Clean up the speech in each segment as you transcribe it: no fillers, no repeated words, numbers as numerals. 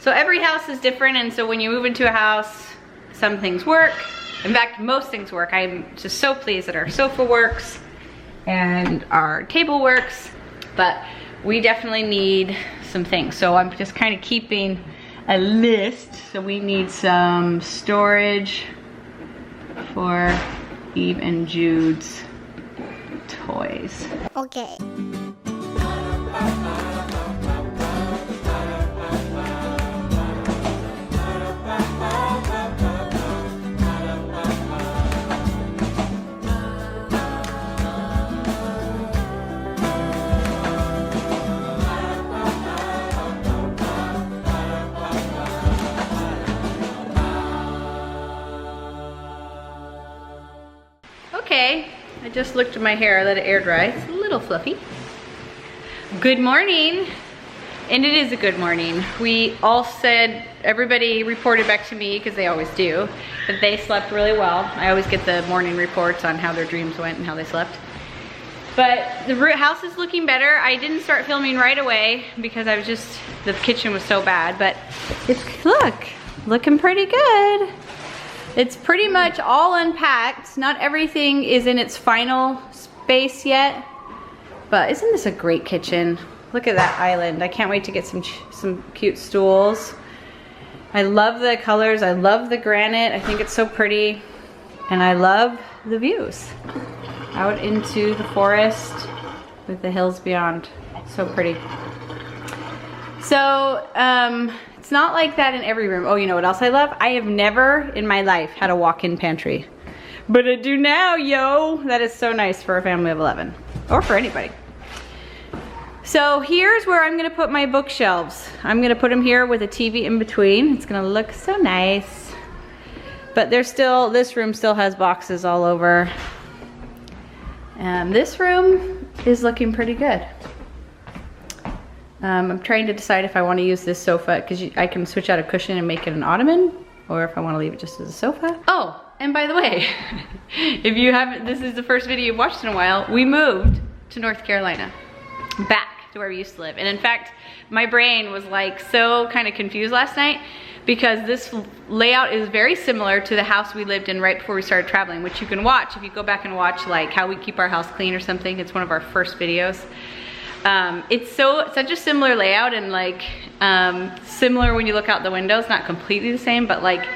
So every house is different, and so when you move into a house, some things work. In fact, most things work. I'm just so pleased that our sofa works and our table works, but we definitely need some things. So I'm just kind of keeping a list. So we need some storage for Eve and Jude's toys. Okay. Okay, I just looked at my hair, I let it air dry. It's a little fluffy. Good morning. And it is a good morning. We all said, everybody reported back to me, because they always do, that they slept really well. I always get the morning reports on how their dreams went and how they slept. But the house is looking better. I didn't start filming right away because I was just, the kitchen was so bad, but it's, looking pretty good. It's pretty much all unpacked. Not everything is in its final space yet, but isn't this a great kitchen? Look at that island. I can't wait to get some cute stools. I love the colors. I love the granite. I think it's so pretty. And I love the views out into the forest with the hills beyond. So pretty. So, it's not like that in every room. Oh, you know what else I love? I have never in my life had a walk-in pantry. But I do now, yo! That is so nice for a family of 11. Or for anybody. So here's where I'm gonna put my bookshelves. I'm gonna put them here with a TV in between. It's gonna look so nice. But there's still, this room still has boxes all over. And this room is looking pretty good. I'm trying to decide if I want to use this sofa, because I can switch out a cushion and make it an ottoman, or if I want to leave it just as a sofa. Oh, and by the way, if you haven't, this is the first video you've watched in a while, we moved to North Carolina, back to where we used to live. And in fact, my brain was like so kind of confused last night, because this layout is very similar to the house we lived in right before we started traveling, which you can watch if you go back and watch like how we keep our house clean or something. It's one of our first videos. It's such a similar layout, and like similar when you look out the windows, not completely the same, but like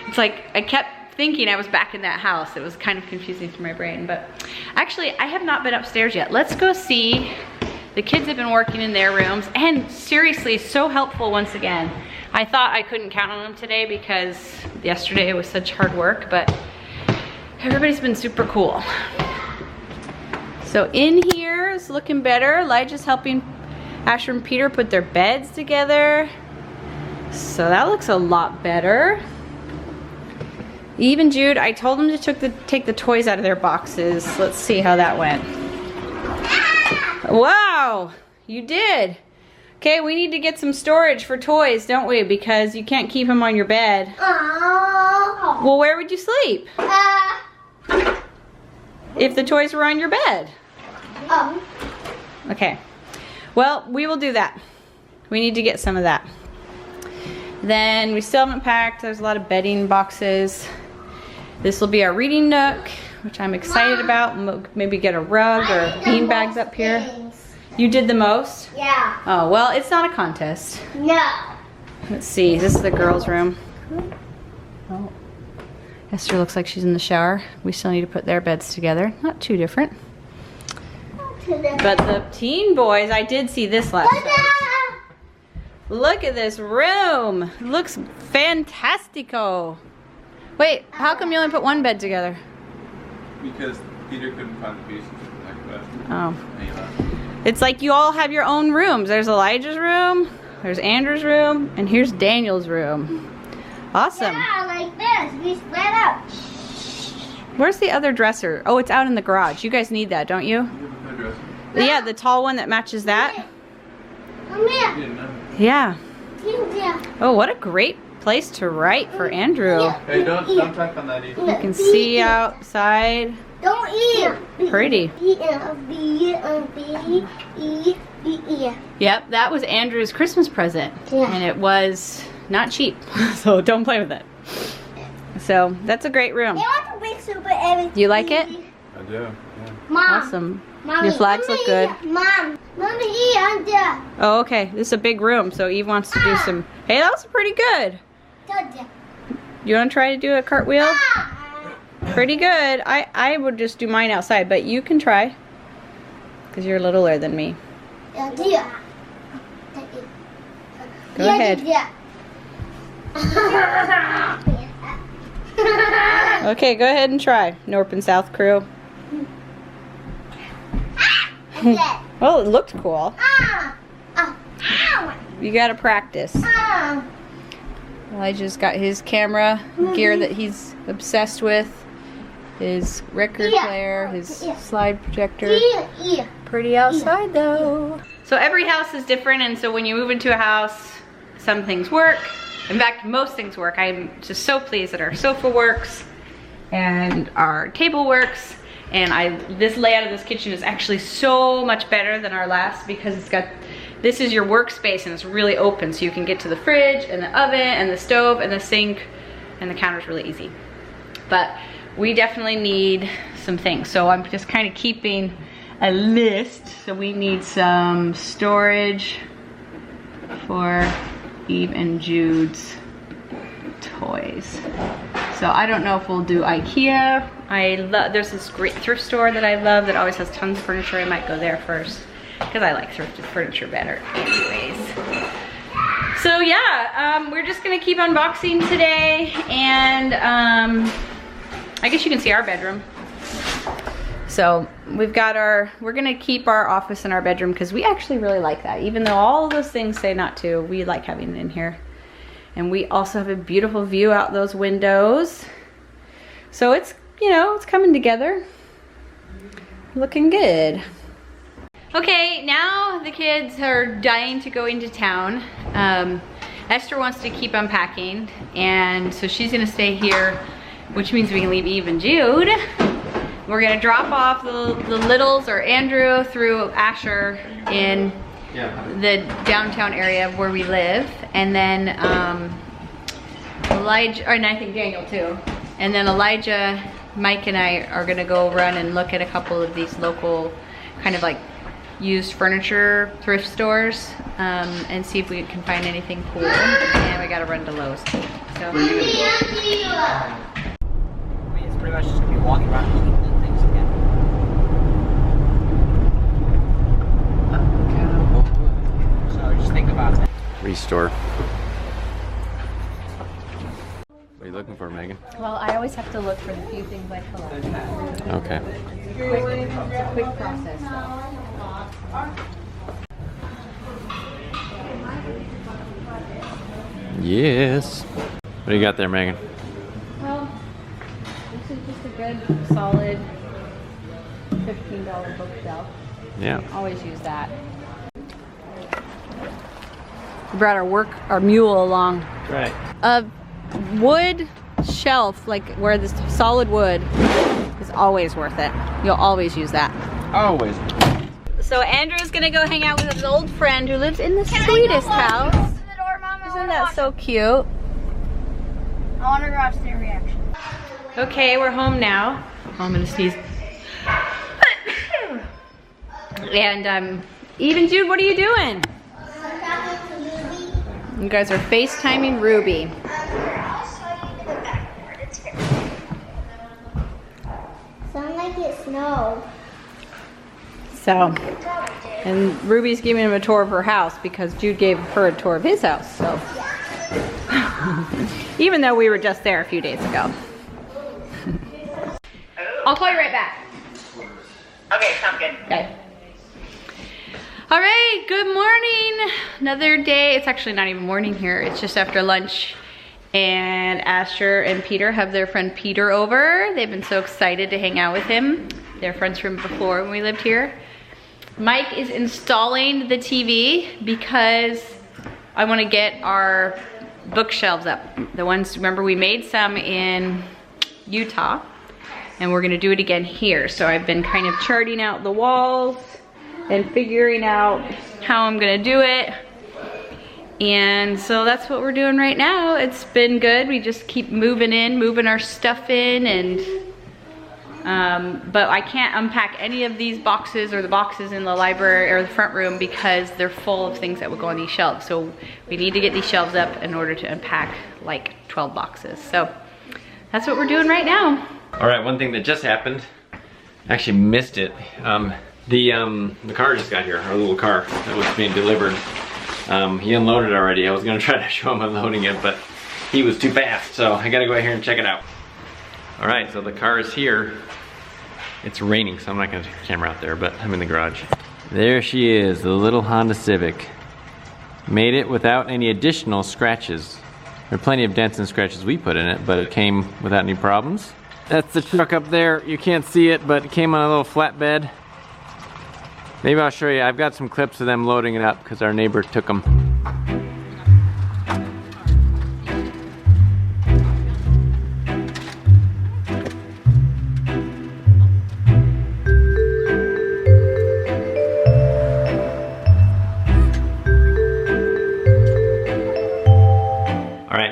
it's like I kept thinking I was back in that house. It was kind of confusing for my brain, but actually I have not been upstairs yet. Let's go see. The kids have been working in their rooms, and seriously, so helpful once again. I thought I couldn't count on them today because yesterday was such hard work, but everybody's been super cool. So in here is looking better. Elijah's helping Asher and Peter put their beds together. So that looks a lot better. Eve and Jude, I told them to take the toys out of their boxes. Let's see how that went. Wow, you did. Okay, we need to get some storage for toys, don't we? Because you can't keep them on your bed. Well, where would you sleep? If the toys were on your bed. Okay. Well, we will do that. We need to get some of that. Then we still haven't packed. There's a lot of bedding boxes. This will be our reading nook, which I'm excited about. Maybe get a rug or bean bags up here. You did the most? Yeah. Oh, well, it's not a contest. No. Let's see. This is the girls' room. Oh. Esther looks like she's in the shower. We still need to put their beds together. Not too different. But the teen boys, I did see this last night. Look at this room. It looks fantastico. Wait, how come you only put one bed together? Because Peter couldn't find the pieces like that. Oh. It's like you all have your own rooms. There's Elijah's room, there's Andrew's room, and here's Daniel's room. Awesome. Yeah, like this. We split up. Where's the other dresser? Oh, it's out in the garage. You guys need that, don't you? Yeah, the tall one that matches that. Yeah. Oh, what a great place to write for Andrew. Hey, don't type on that either. You can see outside. Don't eat. Pretty. Yep, that was Andrew's Christmas present. Yeah. And it was not cheap, so don't play with it. So that's a great room. I want to big super everything. Do you like it? I do, yeah. Mom. Awesome. Mommy, Your flags look good. Mom. Mommy, here, under. Oh, okay. This is a big room, so Eve wants to do some. Hey, that was pretty good. You want to try to do a cartwheel? Pretty good. I would just do mine outside, but you can try. Because you're littler than me. Go ahead. Okay, go ahead and try. North and South crew. Well, it looked cool. You gotta practice. Elijah's got his camera gear that he's obsessed with. His record player, his slide projector. Pretty outside though. So every house is different, and so when you move into a house, some things work. In fact, most things work. I'm just so pleased that our sofa works and our table works. And this layout of this kitchen is actually so much better than our last because it's got, this is your workspace and it's really open, so you can get to the fridge and the oven and the stove and the sink, and the counter's really easy. But we definitely need some things. So I'm just kind of keeping a list. So we need some storage for Eve and Jude's toys. So I don't know if we'll do IKEA. There's this great thrift store that I love that always has tons of furniture. I might go there first because I like thrifted furniture better anyways. So yeah, we're just gonna keep unboxing today, and I guess you can see our bedroom. So we've got we're gonna keep our office in our bedroom because we actually really like that. Even though all of those things say not to, we like having it in here. And we also have a beautiful view out those windows. So it's, you know, it's coming together. Looking good. Okay, now the kids are dying to go into town. Esther wants to keep unpacking, and so she's gonna stay here, which means we can leave Eve and Jude. We're gonna drop off the littles or Andrew through Asher in the downtown area where we live, and then Elijah, and I think Daniel too, and then Elijah, Mike and I are gonna go run and look at a couple of these local kind of like used furniture thrift stores, and see if we can find anything cool. And we gotta run to Lowe's. So it's pretty much just gonna be walking around looking at things again. So just think about it. Restore. What are you looking for, Megan? well, I always have to look for the few things I collect. Okay. It's a quick process. Yes. What do you got there, Megan? Well, this is just a good, solid $15 bookshelf. Yeah. Always use that. We brought our mule along. Right. A wood shelf, like where this solid wood is always worth it. You'll always use that. Always. So Andrew's gonna go hang out with his old friend who lives in the sweetest house. Isn't that so cute? I want to watch their reaction. Okay, we're home now. Oh, I'm gonna sneeze. And Eve and Jude, what are you doing? You guys are FaceTiming Ruby. Sound like it snowed. So, and Ruby's giving him a tour of her house because Jude gave her a tour of his house. So, even though we were just there a few days ago. I'll call you right back. Okay, sounds good. Okay. All right, good morning. Another day. It's actually not even morning here. It's just after lunch. And Asher and Peter have their friend Peter over. They've been so excited to hang out with him. They're friends from before when we lived here. Mike is installing the TV because I want to get our bookshelves up. The ones, remember we made some in Utah, and we're gonna do it again here. So I've been kind of charting out the walls and figuring out how I'm gonna do it. And so that's what we're doing right now. It's been good. We just keep moving our stuff in, and but I can't unpack any of these boxes or the boxes in the library or the front room because they're full of things that would go on these shelves. So we need to get these shelves up in order to unpack like 12 boxes. So that's what we're doing right now. All right, one thing that just happened, I actually missed it. The car just got here, our little car that was being delivered. He unloaded already. I was gonna try to show him unloading it, but he was too fast, so I gotta go out here and check it out. All right, so the car is here. It's raining, so I'm not gonna take the camera out there, but I'm in the garage. There she is, the little Honda Civic. Made it without any additional scratches. There are plenty of dents and scratches we put in it, but it came without any problems. That's the truck up there. You can't see it, but it came on a little flatbed. Maybe I'll show you. I've got some clips of them loading it up because our neighbor took them.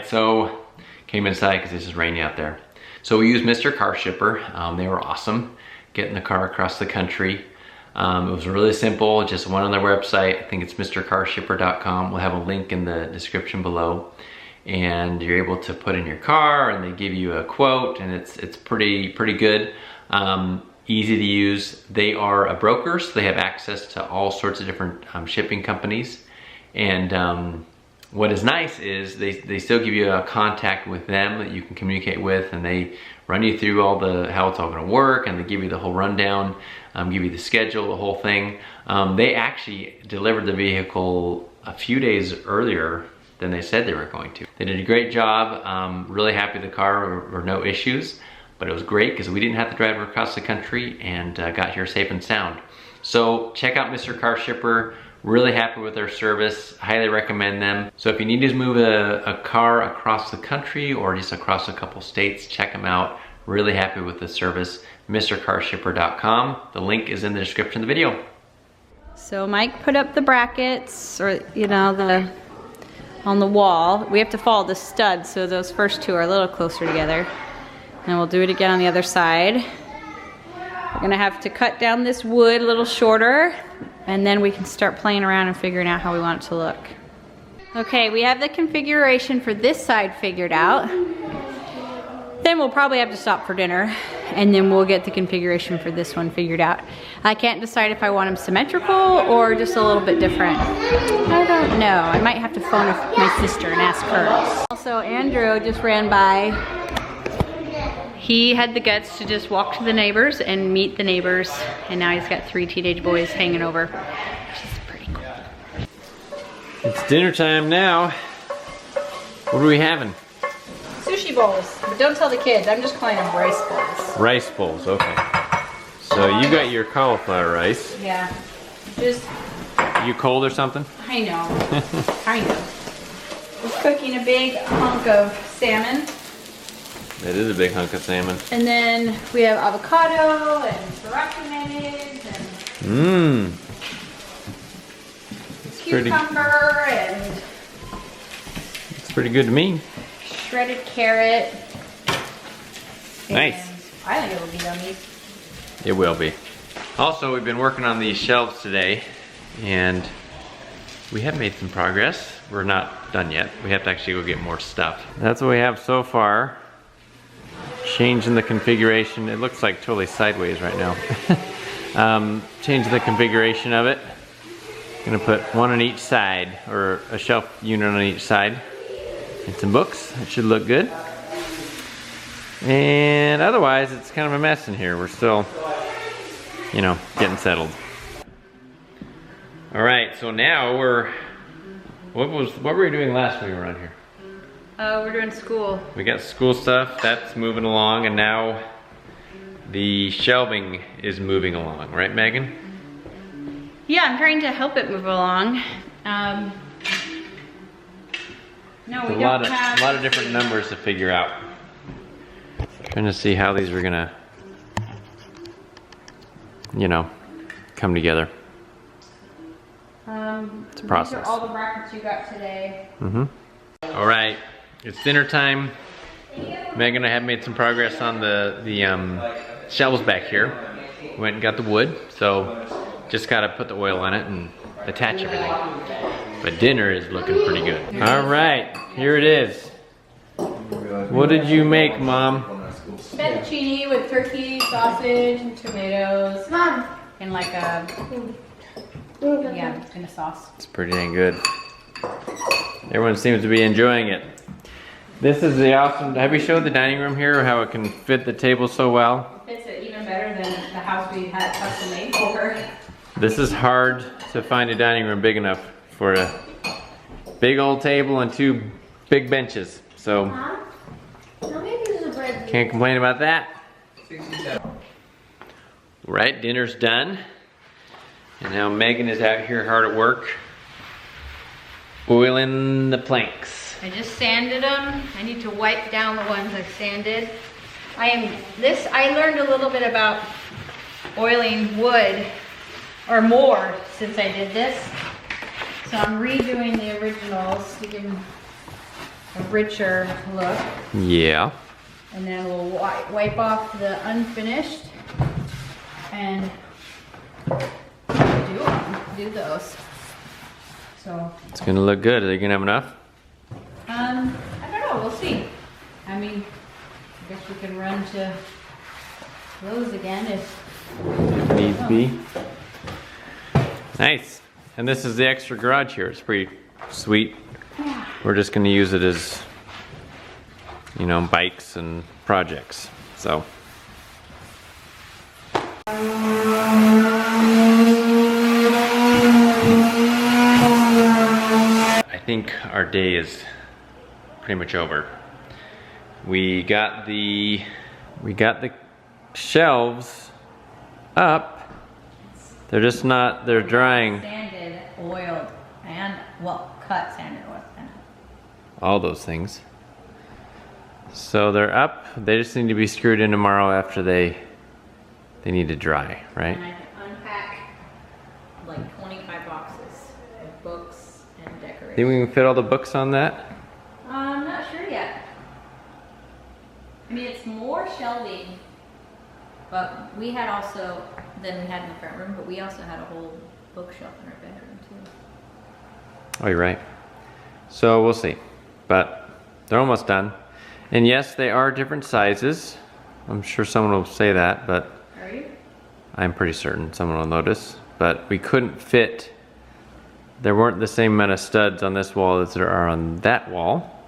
So came inside because this is rainy out there. So we used Mr. Car Shipper. They were awesome, getting the car across the country. It was really simple, just went on their website. I think it's mrcarshipper.com. We'll have a link in the description below. And you're able to put in your car and they give you a quote, and it's pretty good. Easy to use. They are a broker, so they have access to all sorts of different shipping companies. And what is nice is they still give you a contact with them that you can communicate with, and they run you through all how it's all going to work, and they give you the whole rundown, give you the schedule, the whole thing. They actually delivered the vehicle a few days earlier than they said they were going to. They did a great job. Really happy the car were no issues, but it was great because we didn't have to drive across the country and got here safe and sound. So check out Mr. Car Shipper. Really happy with their service, highly recommend them. So if you need to move a car across the country or just across a couple states, check them out. Really happy with the service, mrcarshipper.com. The link is in the description of the video. So Mike put up the brackets, or you know, on the wall. We have to follow the studs, so those first two are a little closer together. And we'll do it again on the other side. We're gonna have to cut down this wood a little shorter, and then we can start playing around and figuring out how we want it to look. Okay, we have the configuration for this side figured out. Then we'll probably have to stop for dinner, and then we'll get the configuration for this one figured out. I can't decide if I want them symmetrical or just a little bit different. I don't know. I might have to phone my sister and ask her. Also, Andrew just ran by. He had the guts to just walk to the neighbors and meet the neighbors, and now he's got 3 teenage boys hanging over, which is pretty cool. It's dinner time now. What are we having? Sushi bowls, but don't tell the kids. I'm just calling them rice bowls. Rice bowls, okay. So you got your cauliflower rice. Yeah, just... You cold or something? I know, kind of. Just cooking a big hunk of salmon. That is a big hunk of salmon. And then we have avocado and sriracha mayonnaise and cucumber and it's pretty good to me. Shredded carrot. Nice. I think it will be yummy. It will be. Also, we've been working on these shelves today, and we have made some progress. We're not done yet. We have to actually go get more stuff. That's what we have so far. Changing the configuration. It looks like totally sideways right now. Changing the configuration of it. Gonna put one on each side, or a shelf unit on each side. And some books. It should look good. And otherwise, it's kind of a mess in here. We're still, you know, getting settled. All right, so now we're, what were we doing last when we were around here? We're doing school. We got school stuff, that's moving along, and now the shelving is moving along, right, Megan? Yeah, I'm trying to help it move along. No, we don't have... A lot of different numbers to figure out. Trying to see how these are gonna, you know, come together. It's a process. These are all the brackets you got today. All right, it's dinner time. Megan and I have made some progress on the shelves back here. Went and got the wood, so just gotta put the oil on it and attach everything. But dinner is looking pretty good. All right, here it is. What did you make, Mom? Fettuccine with turkey, sausage, and tomatoes. Mom. And like a, yeah, kind of sauce. It's pretty dang good. Everyone seems to be enjoying it. This is the awesome, have we showed the dining room here, how it can fit the table so well? It fits it even better than the house we had custom made for her. This is hard to find a dining room big enough for a big old table and 2 big benches. So, can't complain about that. Right, dinner's done. And now Megan is out here hard at work, oiling the planks. I just sanded them. I need to wipe down the ones I sanded. I learned a little bit about oiling wood, or more, since I did this. So I'm redoing the originals to give them a richer look. Yeah. And then we'll wipe off the unfinished and do those. So it's gonna look good. Are you gonna have enough? I don't know, we'll see. I mean, I guess we can run to those again if needs be. Nice. And this is the extra garage here. It's pretty sweet. Yeah. We're just gonna use it as, you know, bikes and projects. So. I think our day is pretty much over. We got the shelves up. They're just not, they're drying. Sanded, oiled, and, well, cut, sanded, oiled, and all those things. So they're up. They just need to be screwed in tomorrow after they need to dry, right? and I can unpack like 25 boxes of books and decorations. Think we can fit all the books on that? I'm not sure yet. I mean, it's more shelving, but we had also, than we had in the front room, but we also had a whole bookshelf in our bedroom too. Oh, you're right. So we'll see. But they're almost done. And yes, they are different sizes. I'm sure someone will say that, but Are you? I'm pretty certain someone will notice. But we couldn't fit, there weren't the same amount of studs on this wall as there are on that wall.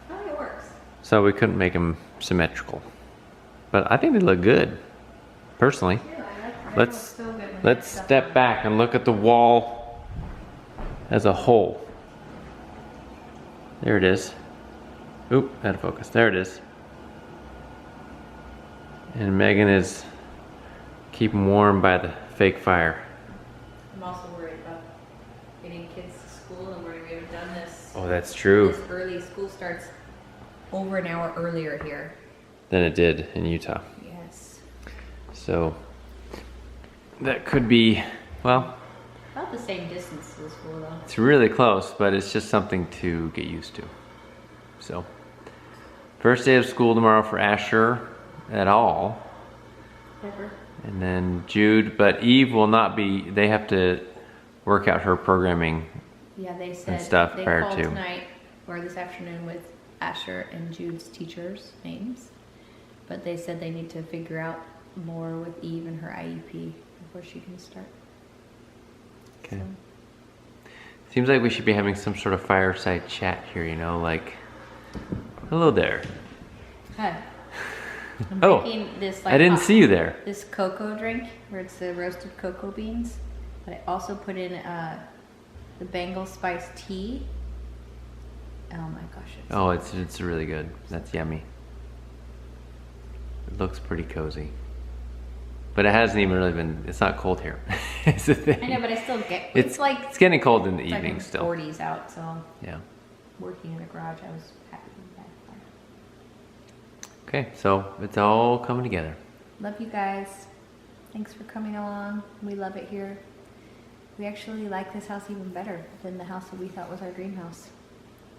Oh, it works. So we couldn't make them symmetrical. But I think they look good, personally. Yeah, I like Let's so good when let's that stuff step on. back and look at the wall as a whole. There it is. Oop, out of focus. There it is. And Megan is keeping warm by the fake fire. I'm also worried about getting kids to school and we're going to have done this. Oh, that's true. This early. School starts over an hour earlier here. Than it did in Utah. Yes. So that could be, well, About the same distance to the school though. it's really close, but it's just something to get used to. So, first day of school tomorrow for Asher at all. Never. And then Jude, but Eve will not be, they have to work out her programming. Yeah, they said stuff they prior called to. tonight or this afternoon with Asher and Jude's teachers' names. But they said they need to figure out more with Eve and her IEP before she can start. Okay. So, Seems like we should be having some sort of fireside chat here, you know, like, hello there. Hi. I'm Oh, making this like I didn't see you there. this cocoa drink where it's the roasted cocoa beans, but I also put in the Bengal spice tea. Oh my gosh! Oh, it's really good. That's yummy. It looks pretty cozy. But it hasn't even really been, it's not cold here. It's the thing. I know, but I still get. It's getting cold in the It's like evening in still. 40s out, so Yeah. working in the garage, I was happy with that. Okay, so it's all coming together. Love you guys. Thanks for coming along. We love it here. we actually like this house even better than the house that we thought was our dream house.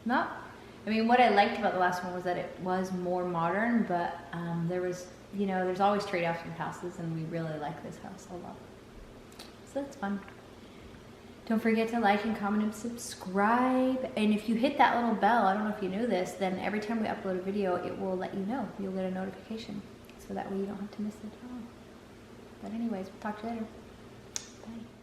I mean, what I liked about the last one was that it was more modern, but there was, you know, there's always trade-offs with houses, and we really like this house a lot. So that's fun. Don't forget to like and comment and subscribe. And if you hit that little bell, I don't know if you knew this, then every time we upload a video, it will let you know. You'll get a notification. So that way you don't have to miss it at all. But anyways, we'll talk to you later. Bye.